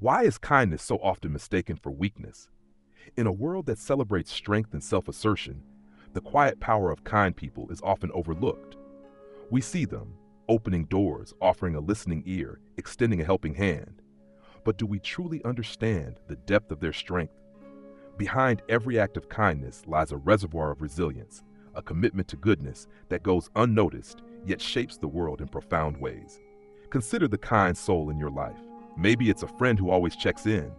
Why is kindness so often mistaken for weakness? In a world that celebrates strength and self-assertion, the quiet power of kind people is often overlooked. We see them, opening doors, offering a listening ear, extending a helping hand. But do we truly understand the depth of their strength? Behind every act of kindness lies a reservoir of resilience, a commitment to goodness that goes unnoticed yet shapes the world in profound ways. Consider the kind soul in your life. Maybe it's a friend who always checks in,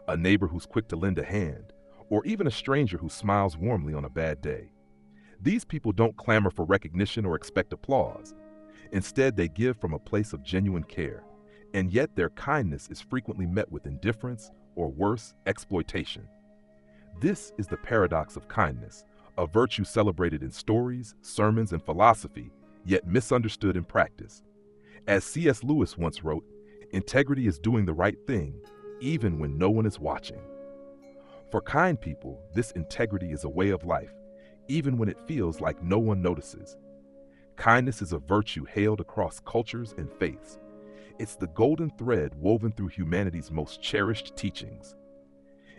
a neighbor who's quick to lend a hand, or even a stranger who smiles warmly on a bad day. These people don't clamor for recognition or expect applause. Instead, they give from a place of genuine care, and yet their kindness is frequently met with indifference or worse, exploitation. This is the paradox of kindness, a virtue celebrated in stories, sermons, and philosophy, yet misunderstood in practice. As C.S. Lewis once wrote, integrity is doing the right thing, even when no one is watching. For kind people, this integrity is a way of life, even when it feels like no one notices. Kindness is a virtue hailed across cultures and faiths. It's the golden thread woven through humanity's most cherished teachings.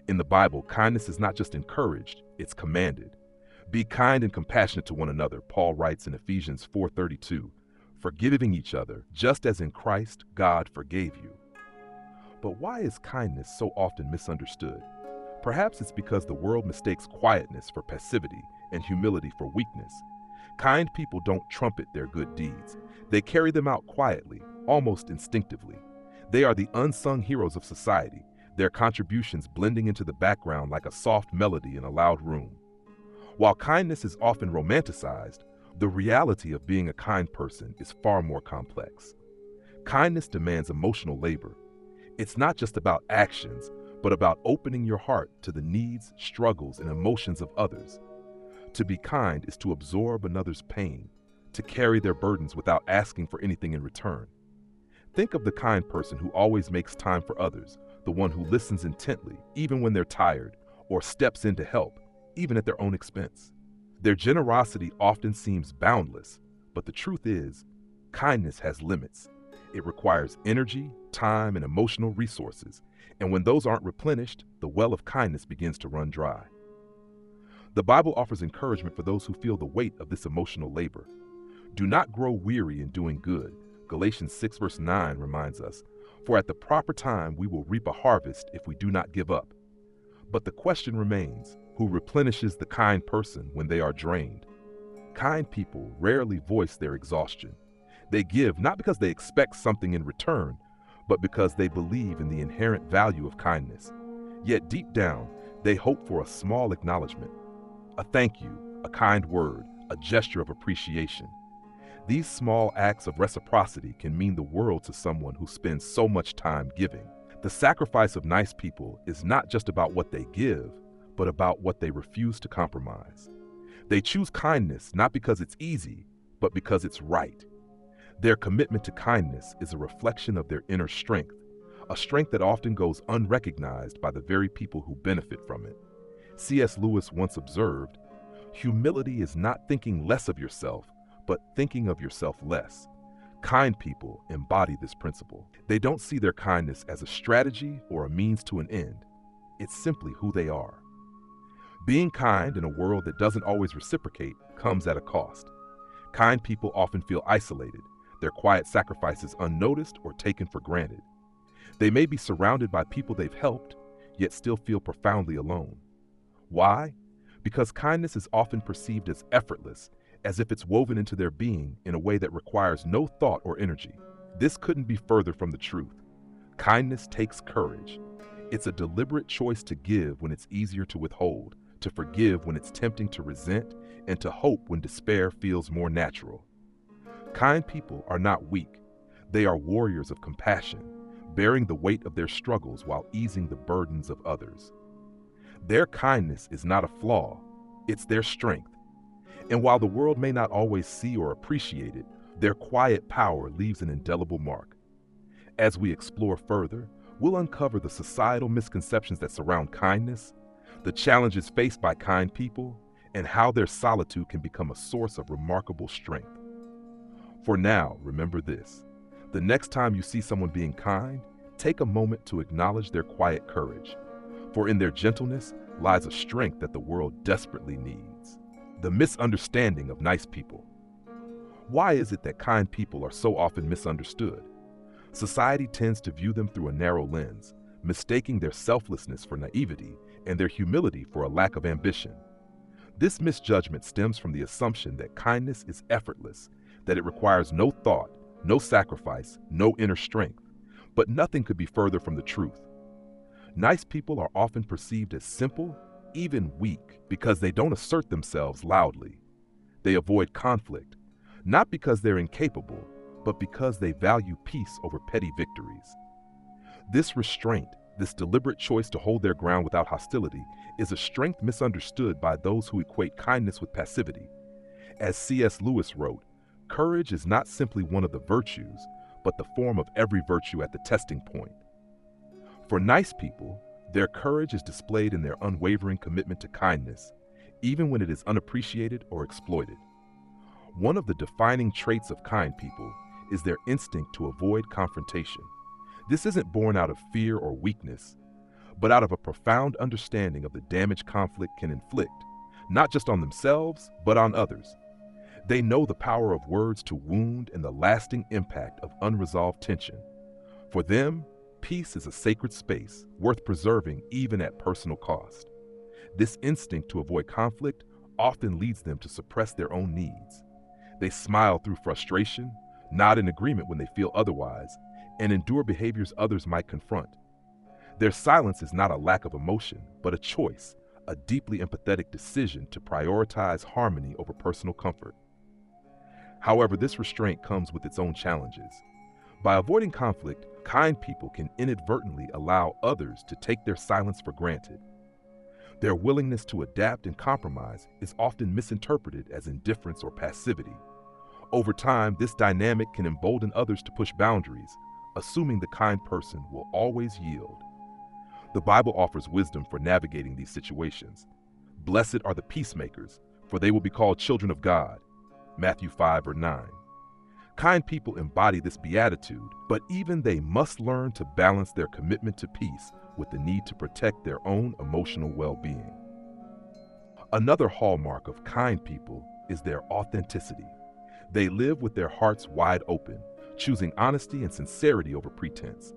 In the Bible, kindness is not just encouraged, it's commanded. Be kind and compassionate to one another, Paul writes in Ephesians 4:32, forgiving each other, just as in Christ God forgave you. But why is kindness so often misunderstood? Perhaps it's because the world mistakes quietness for passivity and humility for weakness. Kind people don't trumpet their good deeds. They carry them out quietly, almost instinctively. They are the unsung heroes of society, their contributions blending into the background like a soft melody in a loud room. While kindness is often romanticized, the reality of being a kind person is far more complex. Kindness demands emotional labor. It's not just about actions, but about opening your heart to the needs, struggles, and emotions of others. To be kind is to absorb another's pain, to carry their burdens without asking for anything in return. Think of the kind person who always makes time for others, the one who listens intently, even when they're tired, or steps in to help, even at their own expense. Their generosity often seems boundless, but the truth is, kindness has limits. It requires energy, time, and emotional resources, and when those aren't replenished, the well of kindness begins to run dry. The Bible offers encouragement for those who feel the weight of this emotional labor. Do not grow weary in doing good. Galatians 6 verse 9 reminds us, for at the proper time we will reap a harvest if we do not give up. But the question remains, who replenishes the kind person when they are drained? Kind people rarely voice their exhaustion. They give not because they expect something in return, but because they believe in the inherent value of kindness. Yet deep down, they hope for a small acknowledgement, a thank you, a kind word, a gesture of appreciation. These small acts of reciprocity can mean the world to someone who spends so much time giving. The sacrifice of nice people is not just about what they give, but about what they refuse to compromise. They choose kindness not because it's easy, but because it's right. Their commitment to kindness is a reflection of their inner strength, a strength that often goes unrecognized by the very people who benefit from it. C.S. Lewis once observed, humility is not thinking less of yourself, but thinking of yourself less. Kind people embody this principle. They don't see their kindness as a strategy or a means to an end. It's simply who they are. Being kind in a world that doesn't always reciprocate comes at a cost. Kind people often feel isolated, their quiet sacrifices unnoticed or taken for granted. They may be surrounded by people they've helped, yet still feel profoundly alone. Why? Because kindness is often perceived as effortless, as if it's woven into their being in a way that requires no thought or energy. This couldn't be further from the truth. Kindness takes courage. It's a deliberate choice to give when it's easier to withhold, to forgive when it's tempting to resent, and to hope when despair feels more natural. Kind people are not weak. They are warriors of compassion, bearing the weight of their struggles while easing the burdens of others. Their kindness is not a flaw, it's their strength. And while the world may not always see or appreciate it, their quiet power leaves an indelible mark. As we explore further, we'll uncover the societal misconceptions that surround kindness, the challenges faced by kind people, and how their solitude can become a source of remarkable strength. For now, remember this: the next time you see someone being kind, take a moment to acknowledge their quiet courage, for in their gentleness lies a strength that the world desperately needs. The misunderstanding of nice people. Why is it that kind people are so often misunderstood? Society tends to view them through a narrow lens, mistaking their selflessness for naivety and their humility for a lack of ambition. This misjudgment stems from the assumption that kindness is effortless, that it requires no thought, no sacrifice, no inner strength. But nothing could be further from the truth. Nice people are often perceived as simple, even weak, because they don't assert themselves loudly. They avoid conflict, not because they're incapable, but because they value peace over petty victories. This restraint, this deliberate choice to hold their ground without hostility, is a strength misunderstood by those who equate kindness with passivity. As C.S. Lewis wrote, "Courage is not simply one of the virtues, but the form of every virtue at the testing point." For nice people, their courage is displayed in their unwavering commitment to kindness, even when it is unappreciated or exploited. One of the defining traits of kind people is their instinct to avoid confrontation. This isn't born out of fear or weakness, but out of a profound understanding of the damage conflict can inflict, not just on themselves, but on others. They know the power of words to wound and the lasting impact of unresolved tension. For them, peace is a sacred space, worth preserving even at personal cost. This instinct to avoid conflict often leads them to suppress their own needs. They smile through frustration, nod in agreement when they feel otherwise, and endure behaviors others might confront. Their silence is not a lack of emotion, but a choice, a deeply empathetic decision to prioritize harmony over personal comfort. However, this restraint comes with its own challenges. By avoiding conflict, kind people can inadvertently allow others to take their silence for granted. Their willingness to adapt and compromise is often misinterpreted as indifference or passivity. Over time, this dynamic can embolden others to push boundaries, assuming the kind person will always yield. The Bible offers wisdom for navigating these situations. "Blessed are the peacemakers, for they will be called children of God." Matthew 5:9. Kind people embody this beatitude, but even they must learn to balance their commitment to peace with the need to protect their own emotional well-being. Another hallmark of kind people is their authenticity. They live with their hearts wide open, choosing honesty and sincerity over pretense.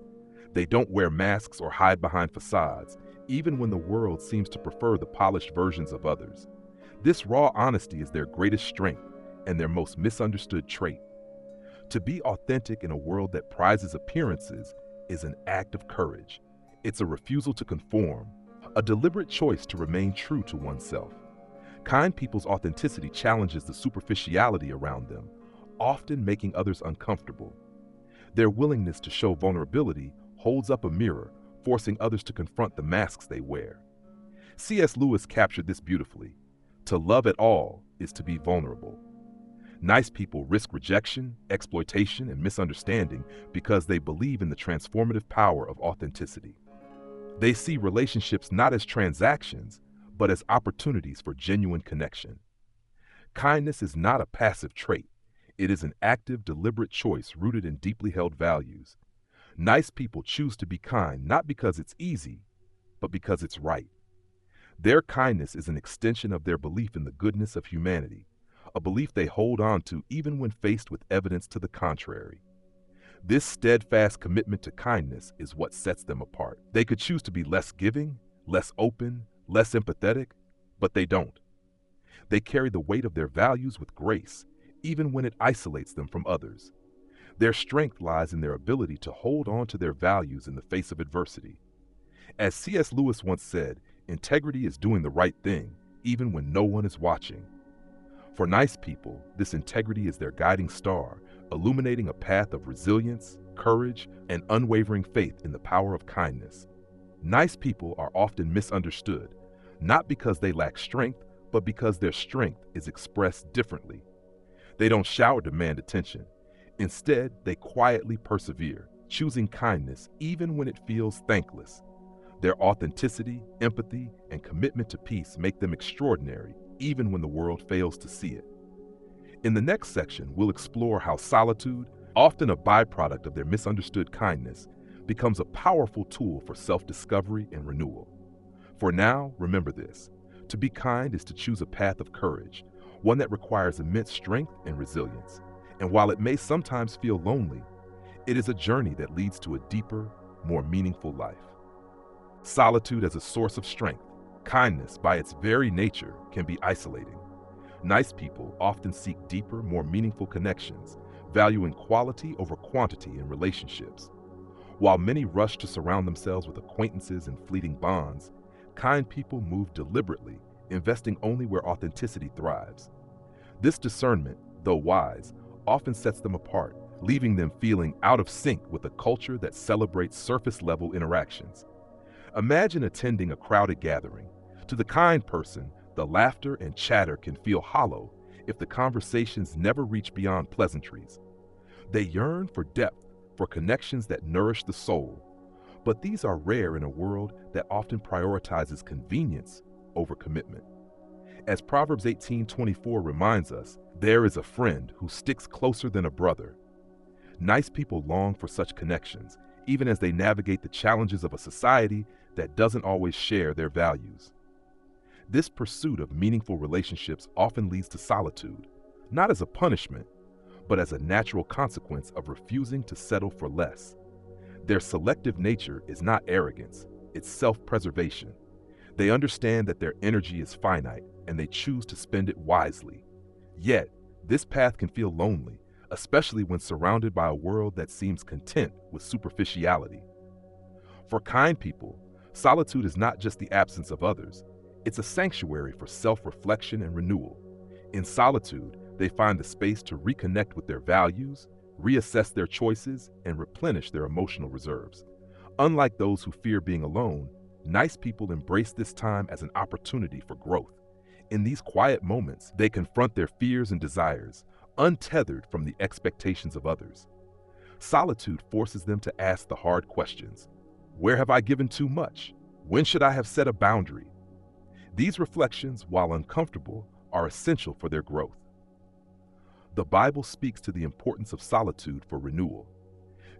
They don't wear masks or hide behind facades, even when the world seems to prefer the polished versions of others. This raw honesty is their greatest strength and their most misunderstood trait. To be authentic in a world that prizes appearances is an act of courage. It's a refusal to conform, a deliberate choice to remain true to oneself. Kind people's authenticity challenges the superficiality around them, often making others uncomfortable. Their willingness to show vulnerability holds up a mirror, forcing others to confront the masks they wear. C.S. Lewis captured this beautifully. To love at all is to be vulnerable. Nice people risk rejection, exploitation, and misunderstanding because they believe in the transformative power of authenticity. They see relationships not as transactions, but as opportunities for genuine connection. Kindness is not a passive trait. It is an active, deliberate choice rooted in deeply held values. Nice people choose to be kind not because it's easy, but because it's right. Their kindness is an extension of their belief in the goodness of humanity, a belief they hold on to even when faced with evidence to the contrary. This steadfast commitment to kindness is what sets them apart. They could choose to be less giving, less open, less empathetic, but they don't. They carry the weight of their values with grace, even when it isolates them from others. Their strength lies in their ability to hold on to their values in the face of adversity. As C.S. Lewis once said, integrity is doing the right thing, even when no one is watching. For nice people, this integrity is their guiding star, illuminating a path of resilience, courage, and unwavering faith in the power of kindness. Nice people are often misunderstood, not because they lack strength, but because their strength is expressed differently. They don't shout or demand attention. Instead, they quietly persevere, choosing kindness even when it feels thankless. Their authenticity, empathy, and commitment to peace make them extraordinary, even when the world fails to see it. In the next section, we'll explore how solitude, often a byproduct of their misunderstood kindness, becomes a powerful tool for self-discovery and renewal. For now, remember this: to be kind is to choose a path of courage, one that requires immense strength and resilience. And while it may sometimes feel lonely, it is a journey that leads to a deeper, more meaningful life. Solitude as a source of strength. Kindness, by its very nature, can be isolating. Nice people often seek deeper, more meaningful connections, valuing quality over quantity in relationships. While many rush to surround themselves with acquaintances and fleeting bonds, kind people move deliberately, investing only where authenticity thrives. This discernment, though wise, often sets them apart, leaving them feeling out of sync with a culture that celebrates surface-level interactions. Imagine attending a crowded gathering. To the kind person, the laughter and chatter can feel hollow if the conversations never reach beyond pleasantries. They yearn for depth, for connections that nourish the soul. But these are rare in a world that often prioritizes convenience over commitment. As Proverbs 18:24 reminds us, there is a friend who sticks closer than a brother. Nice people long for such connections, even as they navigate the challenges of a society that doesn't always share their values. This pursuit of meaningful relationships often leads to solitude, not as a punishment, but as a natural consequence of refusing to settle for less. Their selective nature is not arrogance, it's self-preservation. They understand that their energy is finite, and they choose to spend it wisely. Yet, this path can feel lonely, especially when surrounded by a world that seems content with superficiality. For kind people, solitude is not just the absence of others, it's a sanctuary for self-reflection and renewal. In solitude, they find the space to reconnect with their values, reassess their choices, and replenish their emotional reserves. Unlike those who fear being alone, nice people embrace this time as an opportunity for growth. In these quiet moments, they confront their fears and desires, untethered from the expectations of others. Solitude forces them to ask the hard questions. Where have I given too much? When should I have set a boundary? These reflections, while uncomfortable, are essential for their growth. The Bible speaks to the importance of solitude for renewal.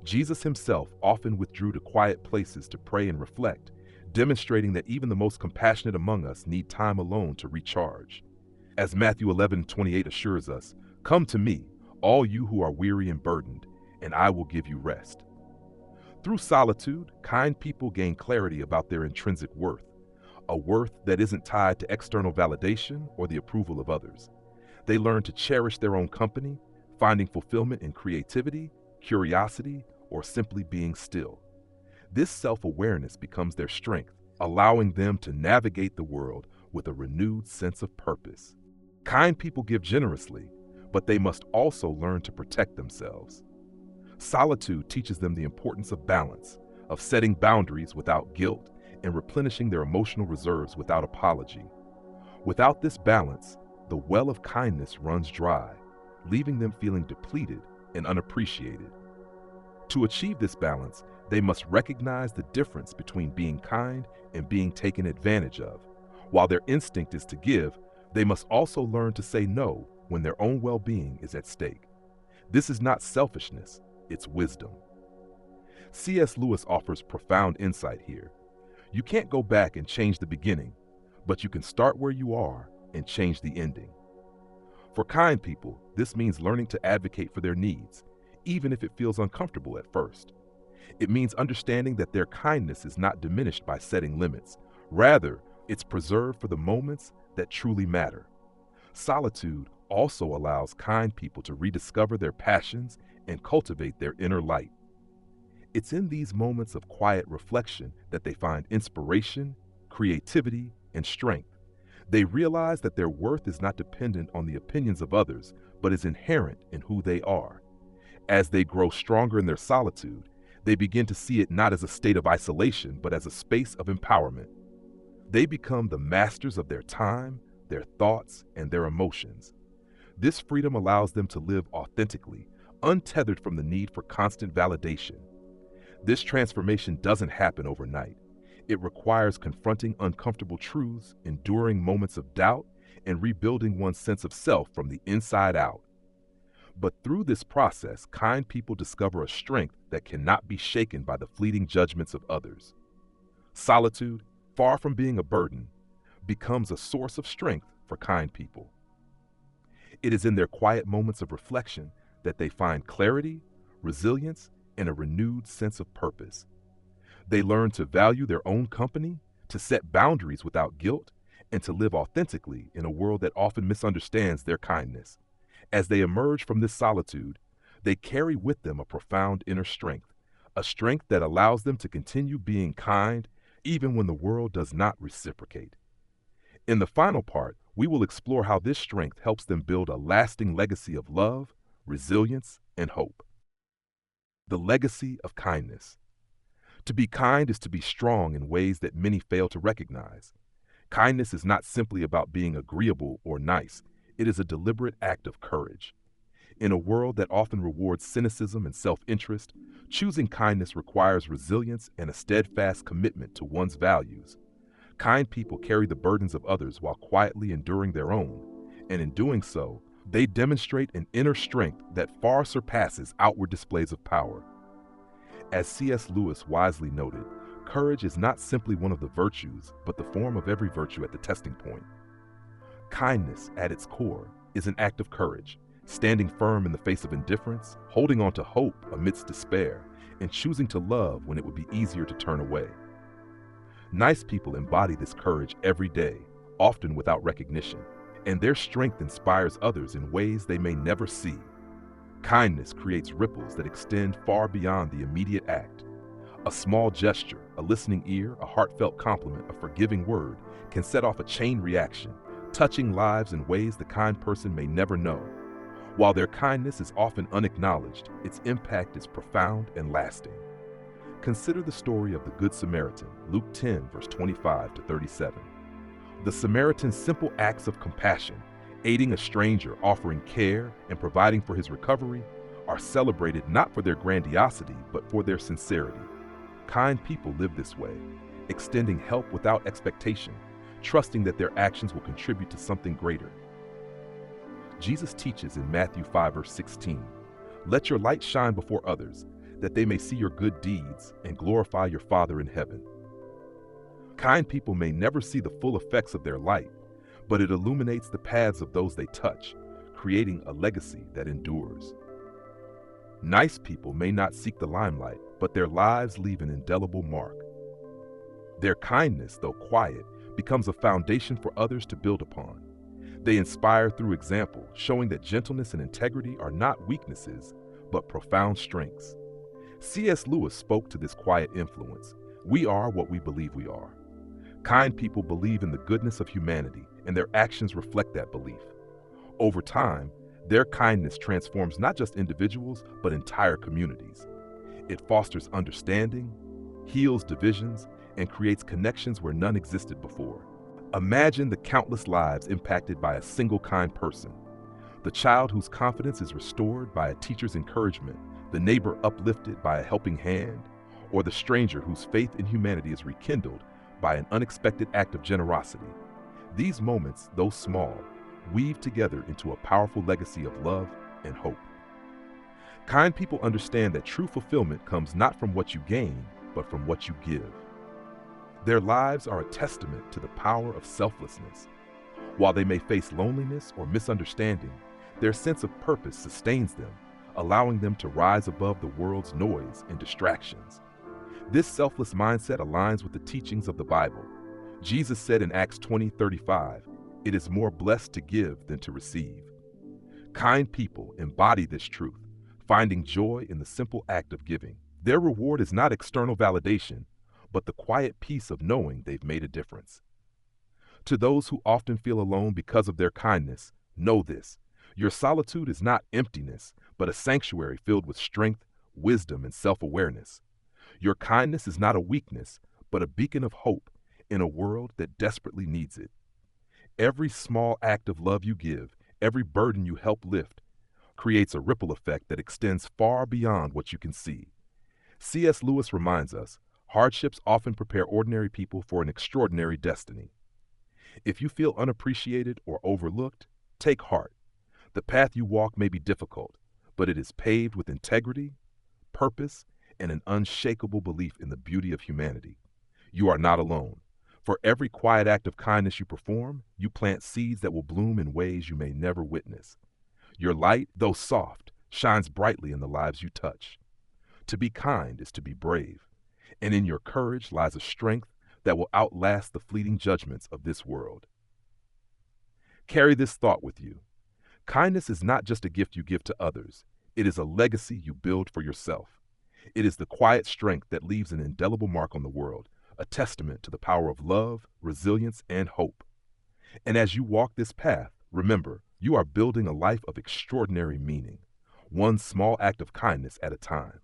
Jesus himself often withdrew to quiet places to pray and reflect, demonstrating that even the most compassionate among us need time alone to recharge. As Matthew 11:28 assures us, "Come to me, all you who are weary and burdened, and I will give you rest." Through solitude, kind people gain clarity about their intrinsic worth, a worth that isn't tied to external validation or the approval of others. They learn to cherish their own company, finding fulfillment in creativity, curiosity, or simply being still. This self-awareness becomes their strength, allowing them to navigate the world with a renewed sense of purpose. Kind people give generously, but they must also learn to protect themselves. Solitude teaches them the importance of balance, of setting boundaries without guilt, and replenishing their emotional reserves without apology. Without this balance, the well of kindness runs dry, leaving them feeling depleted and unappreciated. To achieve this balance, they must recognize the difference between being kind and being taken advantage of. While their instinct is to give, they must also learn to say no when their own well-being is at stake. This is not selfishness, it's wisdom. C.S. Lewis offers profound insight here. You can't go back and change the beginning, but you can start where you are and change the ending. For kind people, this means learning to advocate for their needs, even if it feels uncomfortable at first. It means understanding that their kindness is not diminished by setting limits. Rather, it's preserved for the moments that truly matter. Solitude also allows kind people to rediscover their passions and cultivate their inner light. It's in these moments of quiet reflection that they find inspiration, creativity, and strength. They realize that their worth is not dependent on the opinions of others, but is inherent in who they are. As they grow stronger in their solitude, they begin to see it not as a state of isolation, but as a space of empowerment. They become the masters of their time, their thoughts, and their emotions. This freedom allows them to live authentically, untethered from the need for constant validation. This transformation doesn't happen overnight. It requires confronting uncomfortable truths, enduring moments of doubt, and rebuilding one's sense of self from the inside out. But through this process, kind people discover a strength that cannot be shaken by the fleeting judgments of others. Solitude, far from being a burden, becomes a source of strength for kind people. It is in their quiet moments of reflection that they find clarity, resilience, and a renewed sense of purpose. They learn to value their own company, to set boundaries without guilt, and to live authentically in a world that often misunderstands their kindness. As they emerge from this solitude, they carry with them a profound inner strength, a strength that allows them to continue being kind even when the world does not reciprocate. In the final part, we will explore how this strength helps them build a lasting legacy of love, resilience, and hope. The legacy of kindness. To be kind is to be strong in ways that many fail to recognize. Kindness is not simply about being agreeable or nice. It is a deliberate act of courage. In a world that often rewards cynicism and self-interest, choosing kindness requires resilience and a steadfast commitment to one's values. Kind people carry the burdens of others while quietly enduring their own, and in doing so, they demonstrate an inner strength that far surpasses outward displays of power. As C.S. Lewis wisely noted, courage is not simply one of the virtues, but the form of every virtue at the testing point. Kindness, at its core, is an act of courage, standing firm in the face of indifference, holding on to hope amidst despair, and choosing to love when it would be easier to turn away. Nice people embody this courage every day, often without recognition, and their strength inspires others in ways they may never see. Kindness creates ripples that extend far beyond the immediate act. A small gesture, a listening ear, a heartfelt compliment, a forgiving word can set off a chain reaction, touching lives in ways the kind person may never know. While their kindness is often unacknowledged, its impact is profound and lasting. Consider the story of the Good Samaritan, Luke 10, verse 25 to 37. The Samaritan's simple acts of compassion, aiding a stranger, offering care, and providing for his recovery, are celebrated not for their grandiosity, but for their sincerity. Kind people live this way, extending help without expectation, trusting that their actions will contribute to something greater. Jesus teaches in Matthew 5, verse 16, "Let your light shine before others, that they may see your good deeds and glorify your Father in heaven." Kind people may never see the full effects of their light, but it illuminates the paths of those they touch, creating a legacy that endures. Nice people may not seek the limelight, but their lives leave an indelible mark. Their kindness, though quiet, becomes a foundation for others to build upon. They inspire through example, showing that gentleness and integrity are not weaknesses, but profound strengths. C.S. Lewis spoke to this quiet influence. We are what we believe we are. Kind people believe in the goodness of humanity, and their actions reflect that belief. Over time, their kindness transforms not just individuals, but entire communities. It fosters understanding, heals divisions, and creates connections where none existed before. Imagine the countless lives impacted by a single kind person. The child whose confidence is restored by a teacher's encouragement, the neighbor uplifted by a helping hand, or the stranger whose faith in humanity is rekindled by an unexpected act of generosity. These moments, though small, weave together into a powerful legacy of love and hope. Kind people understand that true fulfillment comes not from what you gain, but from what you give. Their lives are a testament to the power of selflessness. While they may face loneliness or misunderstanding, their sense of purpose sustains them, allowing them to rise above the world's noise and distractions. This selfless mindset aligns with the teachings of the Bible. Jesus said in Acts 20:35, "It is more blessed to give than to receive." Kind people embody this truth, finding joy in the simple act of giving. Their reward is not external validation, but the quiet peace of knowing they've made a difference. To those who often feel alone because of their kindness, know this: your solitude is not emptiness, but a sanctuary filled with strength, wisdom, and self-awareness. Your kindness is not a weakness, but a beacon of hope in a world that desperately needs it. Every small act of love you give, every burden you help lift, creates a ripple effect that extends far beyond what you can see. C.S. Lewis reminds us, hardships often prepare ordinary people for an extraordinary destiny. If you feel unappreciated or overlooked, take heart. The path you walk may be difficult, but it is paved with integrity, purpose, and an unshakable belief in the beauty of humanity. You are not alone. For every quiet act of kindness you perform, you plant seeds that will bloom in ways you may never witness. Your light, though soft, shines brightly in the lives you touch. To be kind is to be brave, and in your courage lies a strength that will outlast the fleeting judgments of this world. Carry this thought with you. Kindness is not just a gift you give to others, it is a legacy you build for yourself. It is the quiet strength that leaves an indelible mark on the world, a testament to the power of love, resilience, and hope. And as you walk this path, remember, you are building a life of extraordinary meaning, one small act of kindness at a time.